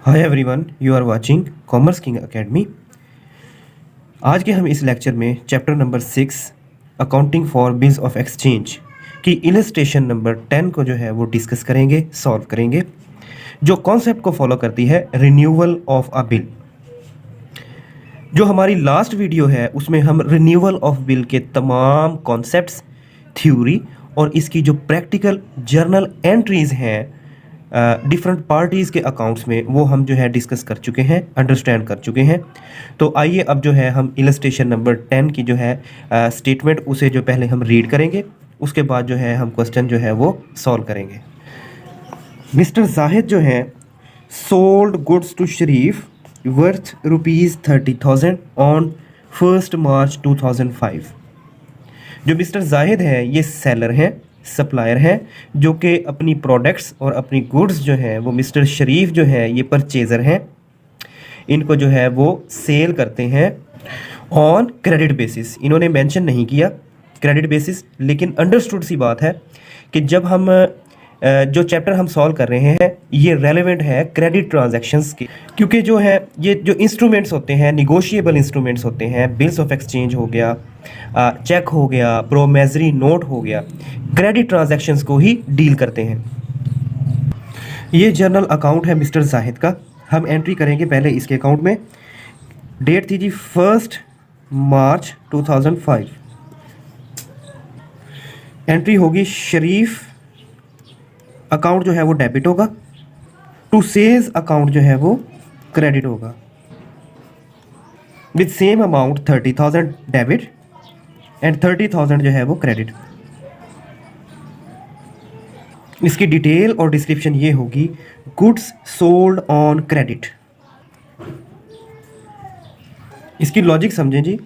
Hi everyone, you are watching commerce king academy. आज के हम इस लेक्चर में chapter number 6 accounting for bills of exchange की इलस्ट्रेशन नंबर 10 को जो है वो डिस्कस करेंगे, सॉल्व करेंगे, जो कॉन्सेप्ट को फॉलो करती है रिन्यूअल ऑफ अ बिल। जो हमारी लास्ट वीडियो है उसमें हम रिन्यूअल ऑफ बिल के तमाम कॉन्सेप्ट्स, थ्योरी और इसकी जो प्रैक्टिकल जर्नल एंट्रीज हैं डिफरेंट पार्टीज़ के अकाउंट्स में, वो हम जो है डिस्कस कर चुके हैं, अंडरस्टैंड कर चुके हैं। तो आइए अब जो है हम इलस्ट्रेशन नंबर 10 की जो है स्टेटमेंट, उसे जो पहले हम रीड करेंगे, उसके बाद जो है हम क्वेश्चन जो है वो सॉल्व करेंगे। मिस्टर जाहिद जो है sold goods to Sharif worth ₹30,000 on 1 March 2005। जो मिस्टर जाहिद है ये सेलर हैं, सप्लायर हैं, जो कि अपनी प्रोडक्ट्स और अपनी गुड्स जो हैं वो मिस्टर शरीफ जो है ये परचेज़र हैं, इनको जो है वो सेल करते हैं ऑन क्रेडिट बेसिस। इन्होंने मेंशन नहीं किया क्रेडिट बेसिस, लेकिन अंडरस्टूड सी बात है कि जब हम जो चैप्टर हम सॉल्व कर रहे हैं ये रेलेवेंट है क्रेडिट ट्रांजैक्शंस की, क्योंकि जो है ये जो इंस्ट्रूमेंट्स होते हैं, निगोशिएबल इंस्ट्रूमेंट्स होते हैं, बिल्स ऑफ एक्सचेंज हो गया, चेक हो गया, प्रोमेजरी नोट हो गया, क्रेडिट ट्रांजैक्शंस को ही डील करते हैं। ये जर्नल अकाउंट है मिस्टर जाहिद का। हम एंट्री करेंगे पहले इसके अकाउंट में। डेट थी जी 1 मार्च 2005। एंट्री होगी शरीफ अकाउंट जो है वो डेबिट होगा, टू सेल्स अकाउंट जो है वो क्रेडिट होगा, with same amount 30,000 debit and 30,000 जो है वो क्रेडिट। इसकी डिटेल और डिस्क्रिप्शन ये होगी, गुड्स सोल्ड ऑन क्रेडिट। इसकी लॉजिक समझें जी।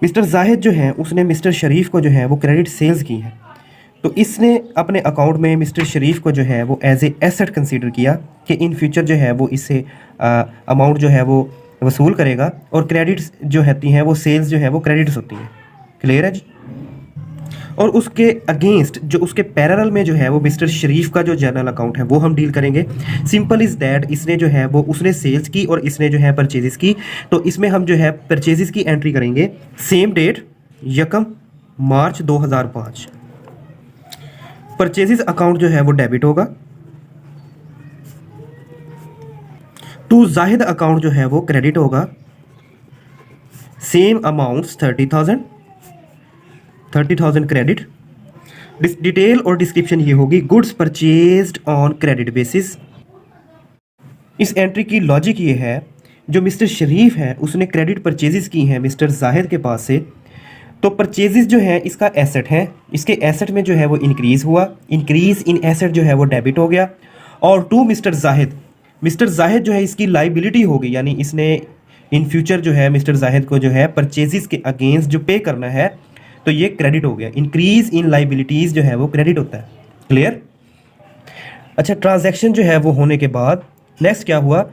मिस्टर जाहिद जो है उसने मिस्टर शरीफ को जो है वो क्रेडिट सेल्स की है, तो इसने अपने अकाउंट में मिस्टर शरीफ को जो है वो एज ए एसेट कंसीडर किया कि इन फ्यूचर जो है वो इससे अमाउंट जो है वो वसूल करेगा, और क्रेडिट्स जो होती हैं वो सेल्स जो है वो क्रेडिट्स होती हैं। क्लियर है जी। और उसके अगेंस्ट जो उसके पैरेलल में जो है वो मिस्टर शरीफ का जो जर्नल अकाउंट है वो हम डील करेंगे। सिंपल इज़ दैट, इसने जो है वो उसने सेल्स की और इसने जो है परचेजेस की, तो इसमें हम जो है परचेजेस की एंट्री करेंगे same date 1 March 2005। Purchases account जो है वो डेबिट होगा, टू जाहिद अकाउंट जो है वो क्रेडिट होगा, सेम अमाउंट्स 30,000 क्रेडिट। डिटेल और डिस्क्रिप्शन ये होगी, goods purchased on credit basis. इस एंट्री की लॉजिक ये है, जो मिस्टर शरीफ है उसने क्रेडिट परचेजेस की हैं मिस्टर जाहिद के पास से, तो परचेजेस जो है इसका एसेट है, इसके एसेट में जो है वो इंक्रीज़ हुआ, इंक्रीज़ इन एसेट जो है वो डेबिट हो गया, और टू मिस्टर जाहिद जो है इसकी लाइबिलिटी हो गई, यानी इसने इन फ्यूचर जो है मिस्टर जाहिद को जो है परचेजेस के अगेंस्ट जो पे करना है, तो ये क्रेडिट हो गया। इंक्रीज़ इन लाइबिलिटीज़ जो है वो क्रेडिट होता है। क्लियर। अच्छा, ट्रांजैक्शन जो है वो होने के बाद नेक्स्ट क्या हुआ,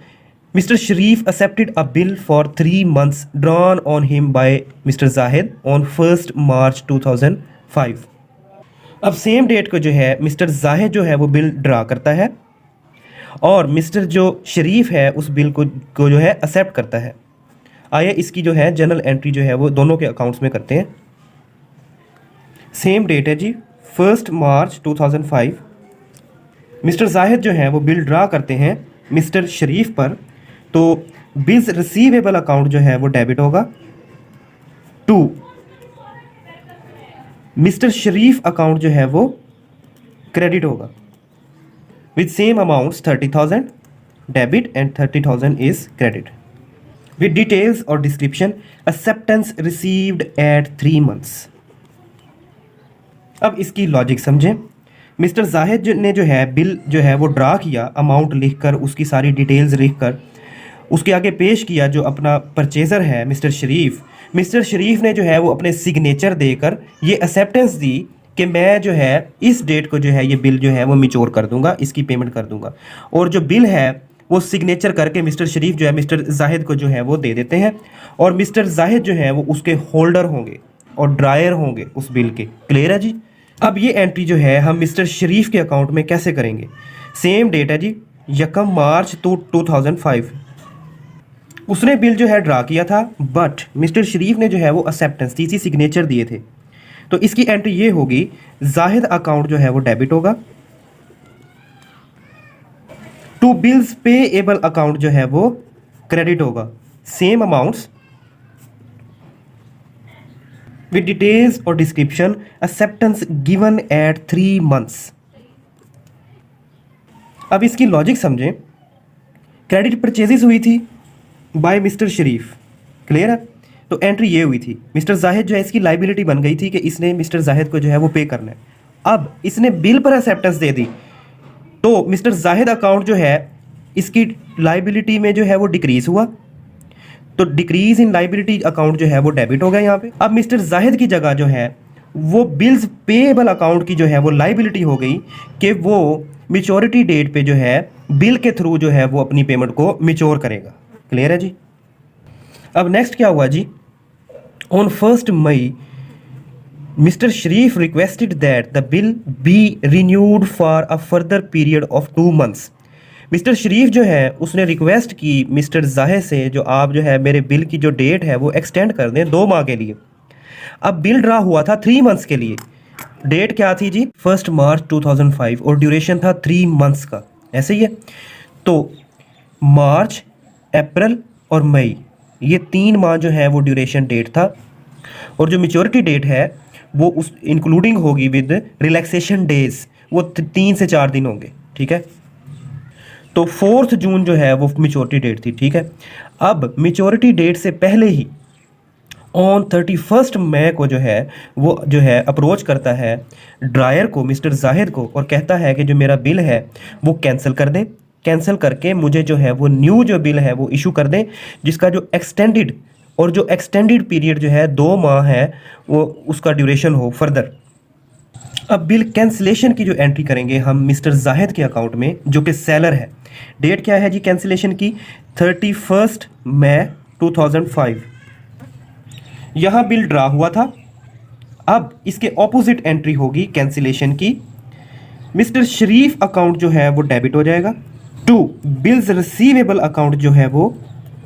mister Sharif accepted a bill for 3 months drawn on him by mister Zahid on 1 March 2005। अब सेम डेट को जो है मिस्टर जाहिद जो है वो बिल ड्रा करता है, और मिस्टर जो शरीफ है उस बिल को जो है एक्सेप्ट करता है। आइए इसकी जो है जनरल एंट्री जो है वो दोनों के अकाउंट्स में करते हैं। सेम डेट है जी 1 मार्च 2005। मिस्टर जाहिद जो है वो बिल ड्रा करते हैं मिस्टर शरीफ पर, तो बिल्स रिसीवेबल अकाउंट जो है वो डेबिट होगा, टू मिस्टर शरीफ अकाउंट जो है वो क्रेडिट होगा, with same amounts 30,000 debit and 30,000 is credit, with details और description, acceptance received at 3 months. अब इसकी लॉजिक समझें। मिस्टर जाहिद ने जो है बिल जो है वो ड्रा किया, अमाउंट लिखकर, उसकी सारी डिटेल्स लिखकर उसके आगे पेश किया जो अपना परचेज़र है मिस्टर शरीफ ने जो है वो अपने सिग्नेचर देकर ये एक्सेप्टेंस दी कि मैं जो है इस डेट को जो है ये बिल जो है वो मिच्योर कर दूंगा, इसकी पेमेंट कर दूंगा, और जो बिल है वो सिग्नेचर करके मिस्टर शरीफ जो है मिस्टर जाहिद को जो है वो दे देते हैं, और मिस्टर जाहिद जो है वो उसके होल्डर होंगे और ड्रायर होंगे उस बिल के। क्लियर है जी। अब ये एंट्री जो है हम मिस्टर शरीफ के अकाउंट में कैसे करेंगे। सेम डेट है जी यकम मार्च 2005 उसने बिल जो है ड्रा किया था, बट मिस्टर शरीफ ने जो है वो एक्सेप्टेंस दी थी, सिग्नेचर दिए थे। तो इसकी एंट्री ये होगी, जाहिद अकाउंट जो है वो डेबिट होगा, टू बिल्स पेएबल अकाउंट जो है वो क्रेडिट होगा, सेम अमाउंट्स विद डिटेल्स और description, acceptance given at 3 months। अब इसकी लॉजिक समझें। क्रेडिट परचेजेस हुई थी बाय मिस्टर शरीफ, क्लियर है। तो एंट्री ये हुई थी, मिस्टर जाहिद जो है इसकी लाइबिलिटी बन गई थी कि इसने मिस्टर जाहिद को जो है वो पे करना है। अब इसने बिल पर एक्सेप्टेंस दे दी, तो मिस्टर जाहिद अकाउंट जो है इसकी लाइबिलिटी में जो है वो डिक्रीज हुआ, तो डिक्रीज इन लाइबिलिटी अकाउंट जो है वो डेबिट हो गया यहाँ पे। अब मिस्टर जाहिद की जगह जो है वो बिल्स पेएबल अकाउंट की जो है वो लाइबिलिटी हो गई कि वो मेच्योरिटी डेट पे जो है बिल के थ्रू जो है वो अपनी पेमेंट को मेच्योर करेगा, क्लियर है जी। अब नेक्स्ट क्या हुआ जी, on 1 May Mister Sharif requested that the bill be renewed for a further period of 2 months। Mister Sharif जो है उसने रिक्वेस्ट की मिस्टर जाहिद से, जो आप जो है मेरे बिल की जो डेट है वो एक्सटेंड कर दें 2 माह के लिए। अब बिल ड्रा हुआ था 3 months के लिए, डेट क्या थी जी 1 मार्च 2005 और ड्यूरेशन था 3 months का, ऐसे ही है। तो मार्च, अप्रैल और मई ये 3 माह जो है वो ड्यूरेशन डेट था, और जो मेच्योरिटी डेट है वो उस इंक्लूडिंग होगी विद रिलैक्सेशन डेज, वो 3 से 4 दिन होंगे, ठीक है। तो 4 जून जो है वो मेच्योरिटी डेट थी, ठीक है। अब मेच्योरिटी डेट से पहले ही ऑन 31 मई को जो है अप्रोच करता है ड्रायर को, मिस्टर जाहिद को, और कहता है कि जो मेरा बिल है वो कैंसिल कर दें, कैंसिल करके मुझे जो है वो न्यू जो बिल है वो इशू कर दें, जिसका जो एक्सटेंडेड पीरियड जो है 2 माह है वो उसका ड्यूरेशन हो फर्दर। अब बिल कैंसिलेशन की जो एंट्री करेंगे हम मिस्टर जाहिद के अकाउंट में, जो कि सेलर है। डेट क्या है जी कैंसिलेशन की 31 मई 2005। यहाँ बिल ड्रा हुआ था। अब इसके ऑपोजिट एंट्री होगी कैंसिलेशन की, मिस्टर शरीफ अकाउंट जो है वो डेबिट हो जाएगा, टू बिल्स रिसीवेबल अकाउंट जो है वो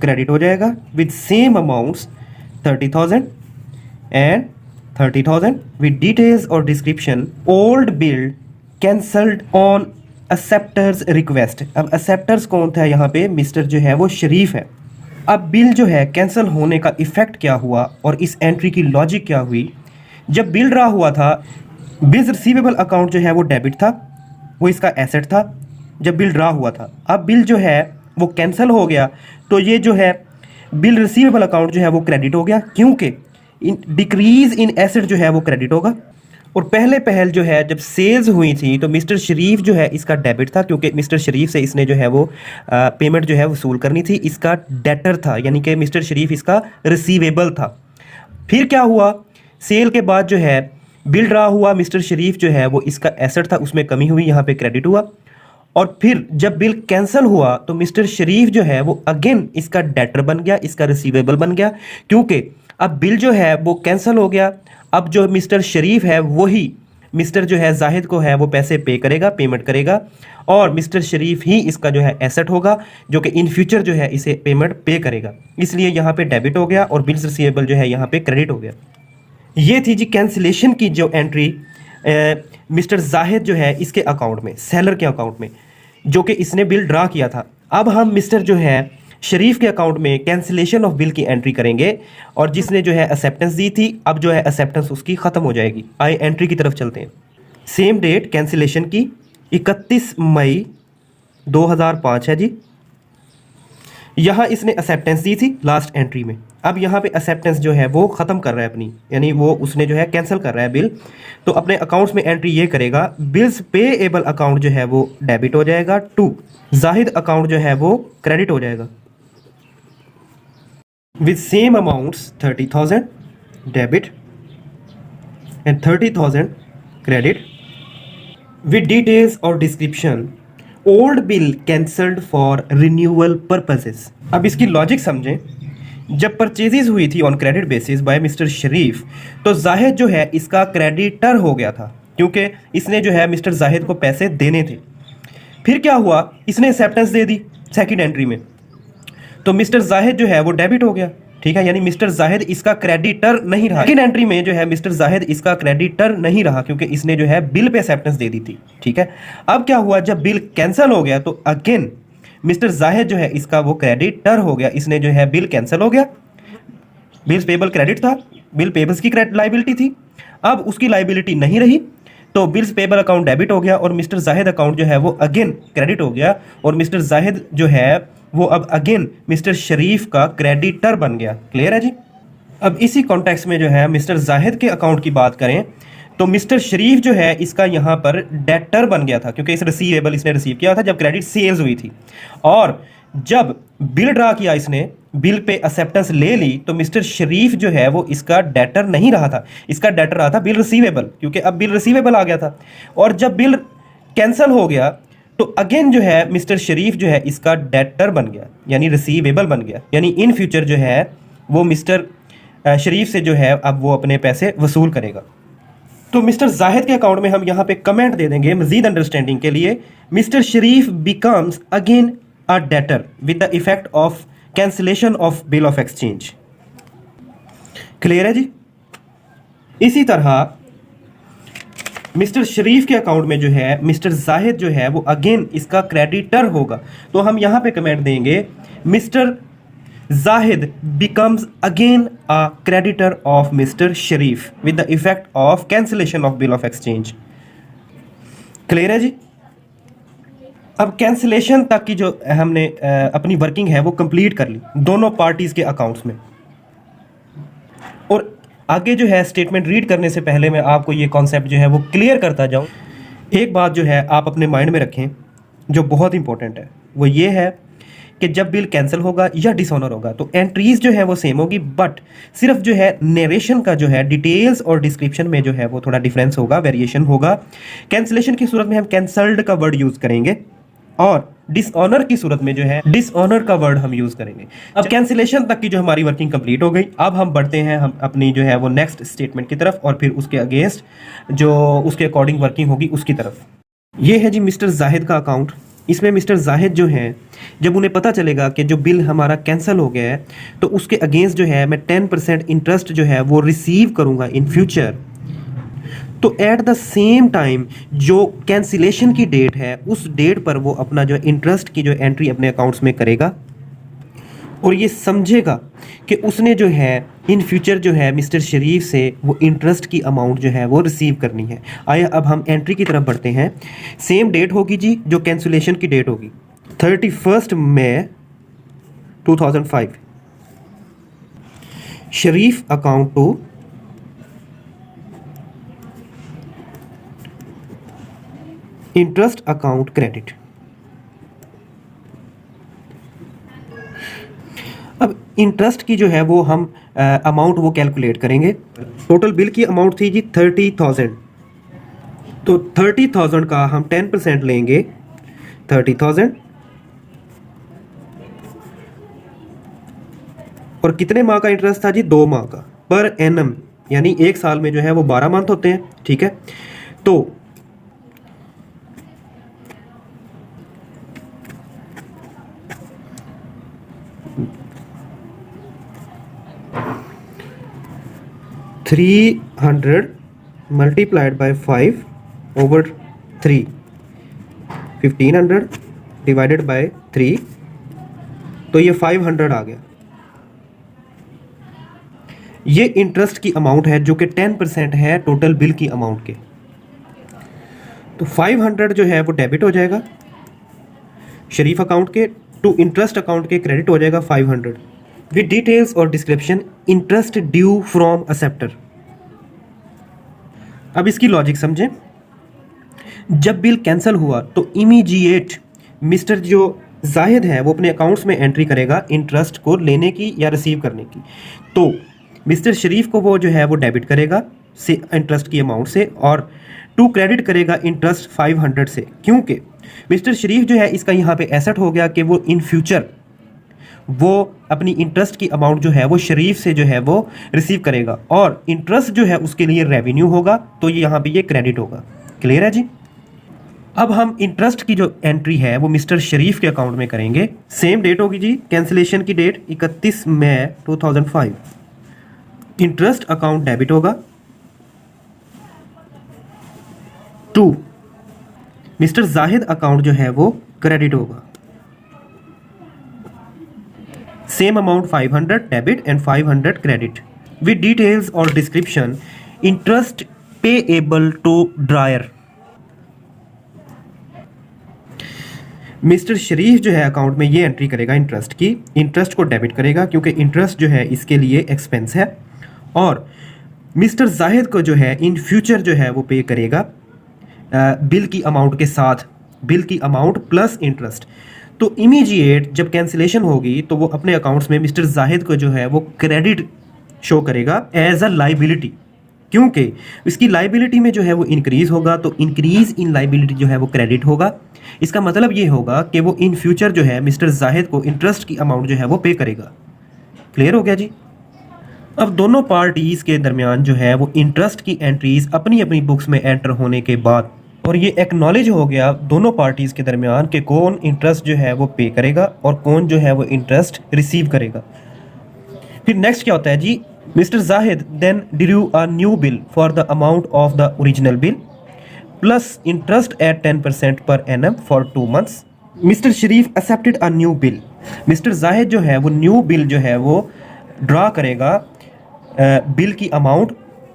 क्रेडिट हो जाएगा with same amounts 30,000 and 30,000 with details और description. Old bill cancelled on acceptor's request. अब एक्सेप्टर्स कौन था यहाँ पे, मिस्टर जो है वो शरीफ है। अब बिल जो है कैंसिल होने का इफेक्ट क्या हुआ और इस एंट्री की लॉजिक क्या हुई। जब बिल ड्रा हुआ था बिल्स रिसीवेबल अकाउंट जो है वो डेबिट था, वो इसका एसेट था जब बिल ड्रा हुआ था। अब बिल जो है वो कैंसिल हो गया तो ये जो है बिल रिसीवेबल अकाउंट जो है वो क्रेडिट हो गया, क्योंकि डिक्रीज इन एसेट जो है वो क्रेडिट होगा। और पहल जो है जब सेल्स हुई थी तो मिस्टर शरीफ जो है इसका डेबिट था, क्योंकि मिस्टर शरीफ से इसने जो है वो पेमेंट जो है वसूल करनी थी, इसका डेटर था, यानी कि मिस्टर शरीफ इसका रिसीवेबल था। फिर क्या हुआ, सेल के बाद जो है बिल ड्रा हुआ, मिस्टर शरीफ जो है वो इसका एसेट था, उसमें कमी हुई, यहाँ पे क्रेडिट हुआ। और फिर जब बिल कैंसिल हुआ तो मिस्टर शरीफ जो है वो अगेन इसका डेटर बन गया, इसका रिसीवेबल बन गया, क्योंकि अब बिल जो है वो कैंसिल हो गया। अब जो मिस्टर शरीफ है वही मिस्टर जो है जाहिद को है वो पैसे पे करेगा, पेमेंट करेगा, और मिस्टर शरीफ ही इसका जो है एसेट होगा जो कि इन फ्यूचर जो है इसे पेमेंट पे करेगा। इसलिए यहाँ पे डेबिट हो गया और बिल्स रिसीवेबल जो है यहाँ पे क्रेडिट हो गया। ये थी जी कैंसिलेशन की जो एंट्री मिस्टर जाहिद जो है इसके अकाउंट में, सेलर के अकाउंट में, जो कि इसने बिल ड्रा किया था। अब हम मिस्टर जो है शरीफ के अकाउंट में कैंसिलेशन ऑफ बिल की एंट्री करेंगे, और जिसने जो है एक्सेप्टेंस दी थी अब जो है एक्सेप्टेंस उसकी ख़त्म हो जाएगी। आइए एंट्री की तरफ चलते हैं। सेम डेट कैंसिलेशन की 31 मई 2005 है जी। यहाँ इसने एक्सेप्टेंस दी थी लास्ट एंट्री में। अब यहाँ पे एक्सेप्टेंस जो है वो ख़त्म कर रहा है अपनी, यानी वो उसने जो है कैंसिल कर रहा है बिल। तो अपने अकाउंट्स में एंट्री ये करेगा, बिल्स पेएबल अकाउंट जो है वो डेबिट हो जाएगा, टू जाहिद अकाउंट जो है वो क्रेडिट हो जाएगा with same amounts 30,000 debit and 30,000 credit with details or description। old bill cancelled for renewal purposes। अब इसकी लॉजिक समझें। जब परचेजेस हुई थी on credit basis by Mister Sharif तो जाहिद जो है इसका क्रेडिटर हो गया था, क्योंकि इसने जो है मिस्टर जाहिद को पैसे देने थे। फिर क्या हुआ, इसने acceptance they the second entry में, तो मिस्टर जाहिद जो है वो डेबिट हो गया, ठीक है, यानी मिस्टर जाहिद इसका क्रेडिटर नहीं रहा। सेकंड एंट्री में जो है मिस्टर जाहिद इसका क्रेडिटर नहीं रहा क्योंकि इसने जो है बिल पे एक्सेप्टेंस दे दी थी, ठीक है। अब क्या हुआ, जब बिल कैंसिल हो गया तो अगेन मिस्टर जाहिद जो है इसका वो क्रेडिटर हो गया, इसने जो है बिल कैंसिल हो गया, बिल्स पेबल क्रेडिट था, बिल पेबल्स की लाइबिलिटी थी, अब उसकी लाइबिलिटी नहीं रही, तो बिल्स पेबल अकाउंट डेबिट हो गया और मिस्टर जाहिद अकाउंट जो है वो अगेन क्रेडिट हो गया और मिस्टर जाहिद जो है वो अब अगेन मिस्टर शरीफ का क्रेडिटर बन गया। क्लियर है जी। अब इसी कॉन्टेक्स्ट में जो है मिस्टर जाहिद के अकाउंट की बात करें तो मिस्टर शरीफ जो है इसका यहाँ पर डेटर बन गया था क्योंकि इस रिसीवेबल इसने रिसीव किया था जब क्रेडिट सेल्स हुई थी, और जब बिल ड्रा किया इसने, बिल पे एक्सेप्टेंस ले ली, तो मिस्टर शरीफ जो है वो इसका डेटर नहीं रहा था, इसका डेटर रहा था बिल रिसीवेबल, क्योंकि अब बिल रिसीवेबल आ गया था। और जब बिल कैंसिल हो गया तो अगेन जो है मिस्टर शरीफ जो है इसका डेटर बन गया, यानी रिसीवेबल बन गया, यानी इन फ्यूचर जो है वो मिस्टर शरीफ से जो है अब वो अपने पैसे वसूल करेगा। तो मिस्टर जाहिद के अकाउंट में हम यहाँ पे कमेंट दे देंगे मजीद अंडरस्टैंडिंग के लिए, mister Sharif becomes again a debtor with the effect of cancellation of bill of exchange. Clear है जी। इसी तरह मिस्टर शरीफ के अकाउंट में जो है मिस्टर जाहिद जो है वो अगेन इसका क्रेडिटर होगा, तो हम यहां पे कमेंट देंगे mister Zahid becomes again a creditor of mister Sharif with the effect of cancellation of bill of exchange. Clear है जी। अब कैंसिलेशन तक की जो हमने अपनी वर्किंग है वो कंप्लीट कर ली दोनों पार्टीज के अकाउंट्स में, और आगे जो है स्टेटमेंट रीड करने से पहले मैं आपको ये कॉन्सेप्ट जो है वो क्लियर करता जाऊं। एक बात जो है आप अपने माइंड में रखें जो बहुत इंपॉर्टेंट है, वो ये है कि जब बिल कैंसिल होगा या डिसऑनर होगा तो एंट्रीज जो है वो सेम होगी, बट सिर्फ जो है नरेशन का जो है डिटेल्स और डिस्क्रिप्शन में जो है वो थोड़ा डिफरेंस होगा, वेरिएशन होगा। कैंसिलेशन की सूरत में हम कैंसल्ड का वर्ड यूज करेंगे और डिसऑनर की सूरत में जो है डिसऑनर का वर्ड हम यूज करेंगे। अब कैंसिलेशन तक की जो हमारी वर्किंग कंप्लीट हो गई, अब हम बढ़ते हैं हम अपनी जो है वो नेक्स्ट स्टेटमेंट की तरफ और फिर उसके अगेंस्ट जो उसके अकॉर्डिंग वर्किंग होगी उसकी तरफ। ये है जी मिस्टर जाहिद का अकाउंट। इसमें मिस्टर जाहिद जो है जब उन्हें पता चलेगा कि जो बिल हमारा कैंसिल हो गया है तो उसके अगेंस्ट जो है मैं 10% इंटरेस्ट जो है वो रिसीव करूंगा इन फ्यूचर, तो एट द सेम टाइम जो कैंसिलेशन की डेट है उस डेट पर वो अपना जो इंटरेस्ट की जो एंट्री अपने अकाउंट्स में करेगा और ये समझेगा कि उसने जो है इन फ्यूचर जो है मिस्टर शरीफ से वो इंटरेस्ट की अमाउंट जो है वो रिसीव करनी है। आइए अब हम एंट्री की तरफ बढ़ते हैं। सेम डेट होगी जी जो कैंसिलेशन की डेट होगी 31 मई 2005, Sharif account to interest account credit. अब इंटरेस्ट की जो है वो हम अमाउंट वो कैलकुलेट करेंगे। टोटल बिल की अमाउंट थी जी 30,000, तो 30,000 का हम 10% लेंगे 30,000, और कितने माह का इंटरेस्ट था जी 2 माह का पर एनम, यानी एक साल में जो है वो 12 मंथ होते हैं, ठीक है। तो $300 multiplied by 5 over 3, 1500 divided by 3, तो ये 500 आ गया। ये इंटरेस्ट की अमाउंट है जो कि 10% है टोटल बिल की अमाउंट के, तो 500 जो है वो डेबिट हो जाएगा शरीफ अकाउंट के, टू इंटरेस्ट अकाउंट के क्रेडिट हो जाएगा 500 विद डिटेल्स और description interest due from acceptor. अब इसकी लॉजिक समझें। जब बिल कैंसिल हुआ तो इमीडिएट मिस्टर जो जाहिद है वो अपने अकाउंट्स में एंट्री करेगा इंटरेस्ट को लेने की या रिसीव करने की, तो मिस्टर शरीफ को वो जो है वो डेबिट करेगा से इंटरेस्ट की अमाउंट से और टू क्रेडिट करेगा इंटरेस्ट 500 से, क्योंकि मिस्टर शरीफ जो है इसका यहाँ पे एसेट हो गया कि वो इन फ्यूचर वो अपनी इंटरेस्ट की अमाउंट जो है वो शरीफ से जो है वो रिसीव करेगा और इंटरेस्ट जो है उसके लिए रेवेन्यू होगा, तो ये यहाँ पे ये क्रेडिट होगा। क्लियर है जी। अब हम इंटरेस्ट की जो एंट्री है वो मिस्टर शरीफ के अकाउंट में करेंगे। सेम डेट होगी जी, कैंसिलेशन की डेट 31 मई 2005। इंटरेस्ट अकाउंट डेबिट होगा टू मिस्टर जाहिद अकाउंट जो है वो क्रेडिट होगा। Same amount 500 debit and 500 credit with details और description. Interest payable to drawer. Mister Sharif जो है अकाउंट में ये एंट्री करेगा इंटरेस्ट की, इंटरेस्ट को डेबिट करेगा क्योंकि इंटरेस्ट जो है इसके लिए एक्सपेंस है, और मिस्टर जाहिद को जो है इन फ्यूचर जो है वो पे करेगा बिल की अमाउंट के साथ, बिल की अमाउंट प्लस इंटरेस्ट। तो इमीडिएट जब कैंसिलेशन होगी तो वो अपने अकाउंट्स में मिस्टर जाहिद को जो है वो क्रेडिट शो करेगा एज अ लाइबिलिटी, क्योंकि इसकी लाइबिलिटी में जो है वो इंक्रीज होगा, तो इंक्रीज इन लाइबिलिटी जो है वो क्रेडिट होगा। इसका मतलब ये होगा कि वो इन फ्यूचर जो है मिस्टर जाहिद को इंटरेस्ट की अमाउंट जो है वो पे करेगा। क्लियर हो गया जी। अब दोनों पार्टीज के दरमियान जो है वो इंटरेस्ट की एंट्रीज अपनी अपनी बुक्स में एंटर होने के बाद, और ये एक्नॉलेज हो गया दोनों पार्टीज के दरमियान कि कौन इंटरेस्ट जो है वो पे करेगा और कौन जो है वो इंटरेस्ट रिसीव करेगा। फिर नेक्स्ट क्या होता है जी, Mister Zahid then due a new bill for the amount of the original bill plus interest at 10% per annum for 2 months। Mister Sharif accepted a new bill. Mister Zahid जो है वो न्यू बिल जो है वो ड्रा करेगा बिल की अमाउंट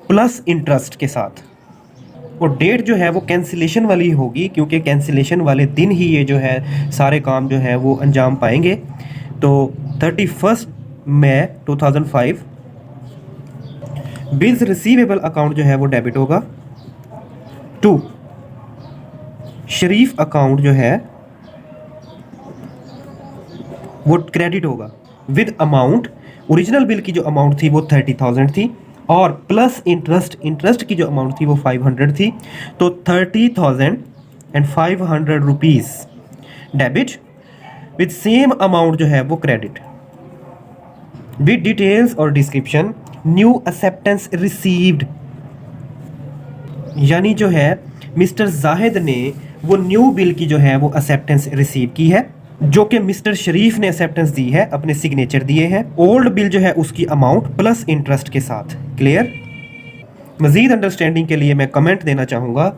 प्लस इंटरेस्ट के साथ, और डेट जो है वो कैंसिलेशन वाली होगी क्योंकि कैंसिलेशन वाले दिन ही ये जो है सारे काम जो है वो अंजाम पाएंगे। तो 31 मई 2005 बिल्स रिसीवेबल अकाउंट जो है वो डेबिट होगा टू शरीफ अकाउंट जो है वो क्रेडिट होगा विद अमाउंट। ओरिजिनल बिल की जो अमाउंट थी वो 30,000 थी और प्लस इंटरेस्ट, इंटरेस्ट की जो अमाउंट थी वो 500 थी, तो 30,500 rupees debit with same amount जो है वो क्रेडिट विद डिटेल्स और डिस्क्रिप्शन। न्यू एक्सेप्टेंस रिसीव्ड, यानी जो है मिस्टर जाहिद ने वो न्यू बिल की जो है वो एक्सेप्टेंस रिसीव की है, जो कि मिस्टर शरीफ ने एक्सेप्टेंस दी है, अपने सिग्नेचर दिए हैं। ओल्ड बिल जो है उसकी अमाउंट प्लस इंटरेस्ट के साथ। क्लियर। मजीद अंडरस्टैंडिंग के लिए मैं कमेंट देना चाहूँगा,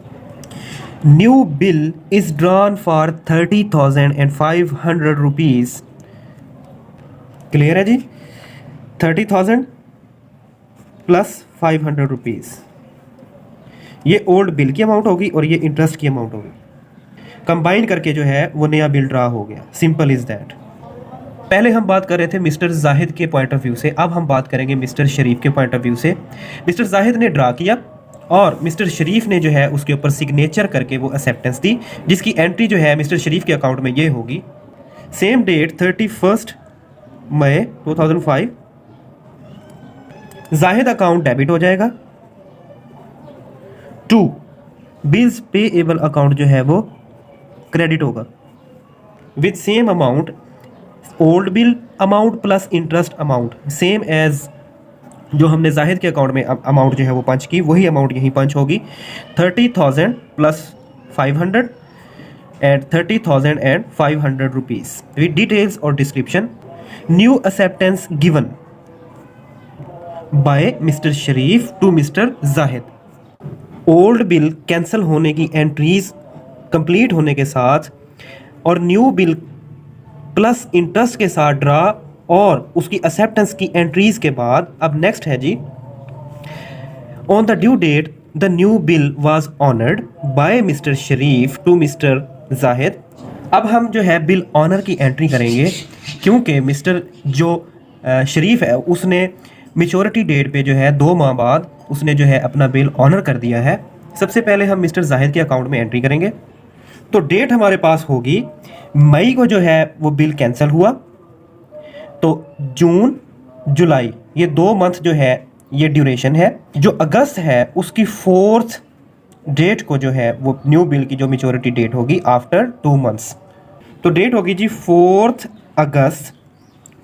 new bill is drawn for 30,500 rupees. Clear है जी। 30,000 प्लस 500 रुपीज़, ये ओल्ड बिल की अमाउंट होगी और ये इंटरेस्ट की अमाउंट होगी, कंबाइन करके जो है वो नया बिल ड्रा हो गया। Simple is that. पहले हम बात कर रहे थे मिस्टर जाहिद के पॉइंट ऑफ व्यू से, अब हम बात करेंगे मिस्टर शरीफ के पॉइंट ऑफ व्यू से। मिस्टर जाहिद ने ड्रा किया और मिस्टर शरीफ ने जो है उसके ऊपर सिग्नेचर करके वो एक्सेप्टेंस दी, जिसकी एंट्री जो है मिस्टर शरीफ के अकाउंट में ये होगी। सेम डेट 31 मई 2005 जाहिद अकाउंट डेबिट हो जाएगा टू बिल्स पेएबल अकाउंट जो है वो क्रेडिट होगा with same amount. Old bill amount plus interest amount same as जो हमने जाहिद के अकाउंट में अमाउंट जो है वो पंच की, वही अमाउंट यहीं पंच होगी। 30,000 plus 500 and 30,500 rupees with details और description. New acceptance given by Mister Sharif to Mister Zahid. Old bill cancel होने की एंट्रीज कंप्लीट होने के साथ और न्यू बिल प्लस इंटरेस्ट के साथ ड्रा और उसकी एक्सेप्टेंस की एंट्रीज के बाद अब नेक्स्ट है जी, on the due date the new bill was honoured by Mister Sharif to Mister Zahid. अब हम जो है बिल ऑनर की एंट्री करेंगे क्योंकि मिस्टर जो शरीफ है उसने मेच्योरिटी डेट पे जो है 2 माह बाद उसने जो है अपना बिल ऑनर कर दिया है। सबसे पहले हम मिस्टर जाहिद के अकाउंट में एंट्री करेंगे, तो डेट हमारे पास होगी मई को जो है वो बिल कैंसिल हुआ, तो जून जुलाई ये 2 मंथ जो है ये ड्यूरेशन है। जो अगस्त है उसकी 4th डेट को जो है वो न्यू बिल की जो मेच्योरिटी डेट होगी आफ्टर 2 मंथ्स, तो डेट होगी जी 4 अगस्त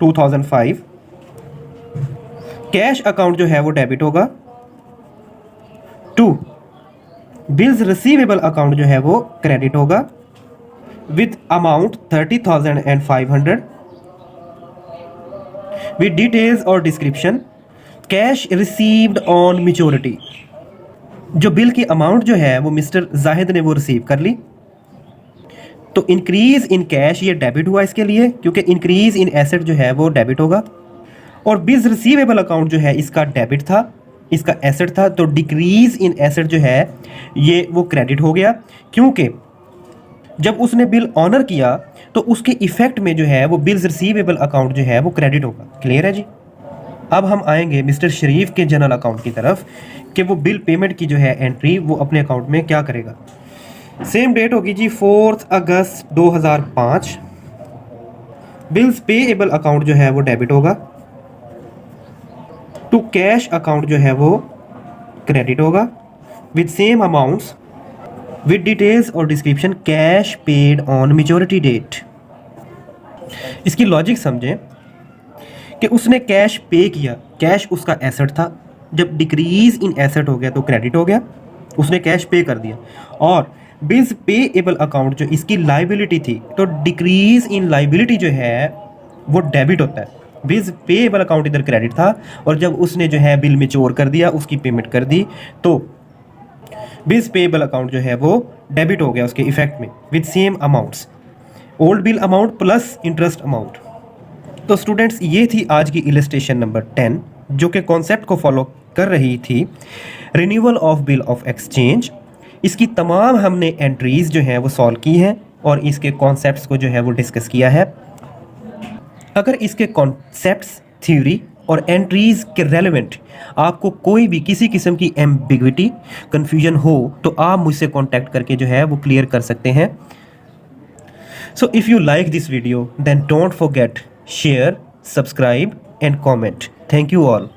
2005। कैश अकाउंट जो है वो डेबिट होगा टू बिल्स रिसीवेबल अकाउंट जो है वो क्रेडिट होगा विथ अमाउंट 30,500 विद डिटेल्स और description. Cash received on maturity, जो बिल की अमाउंट जो है वो मिस्टर जाहिद ने वो रिसीव कर ली, तो इंक्रीज इन कैश ये डेबिट हुआ इसके लिए, क्योंकि इंक्रीज इन एसेट जो है वो डेबिट होगा। और बिल्स रिसीवेबल अकाउंट जो है इसका डेबिट था, इसका एसेट था, तो डिक्रीज इन एसेट जो है ये वो क्रेडिट हो गया, क्योंकि जब उसने बिल ऑनर किया तो उसके इफेक्ट में जो है वो बिल्स रिसीवेबल अकाउंट जो है वो क्रेडिट होगा। क्लियर है जी। अब हम आएंगे मिस्टर शरीफ के जनरल अकाउंट की तरफ कि वो बिल पेमेंट की जो है एंट्री वो अपने अकाउंट में क्या करेगा। सेम डेट होगी जी 4 अगस्त 2005। बिल्स पेएबल अकाउंट जो है वो डेबिट होगा, टू कैश अकाउंट जो है वो क्रेडिट होगा with same amounts with details और description. Cash paid on maturity date. इसकी लॉजिक समझें कि उसने कैश पे किया, कैश उसका एसेट था, जब डिक्रीज इन एसेट हो गया तो क्रेडिट हो गया, उसने कैश पे कर दिया। और बिल्स पेएबल अकाउंट जो इसकी लाइबिलिटी थी, तो डिक्रीज इन लाइबिलिटी जो है वो डेबिट होता है। बिल्स पेएबल अकाउंट इधर क्रेडिट था और जब उसने जो है बिल मैच्योर कर दिया, उसकी पेमेंट कर दी, तो बिल्स पेएबल अकाउंट जो है वो डेबिट हो गया उसके इफेक्ट में with same amounts, old bill amount plus interest amount. तो स्टूडेंट्स ये थी आज की इलस्ट्रेशन नंबर 10, जो कि कॉन्सेप्ट को फॉलो कर रही थी renewal of bill of exchange. इसकी तमाम हमने एंट्रीज जो हैं वो सॉल्व की हैं और इसके कॉन्सेप्ट्स को जो है वो डिस्कस किया है। अगर इसके कॉन्सेप्ट्स, थ्योरी और एंट्रीज के रेलेवेंट आपको कोई भी किसी किस्म की एम्बिग्विटी, कन्फ्यूजन हो, तो आप मुझसे कॉन्टैक्ट करके जो है वो क्लियर कर सकते हैं। So if you like this video then don't forget, share, subscribe and comment. Thank you all.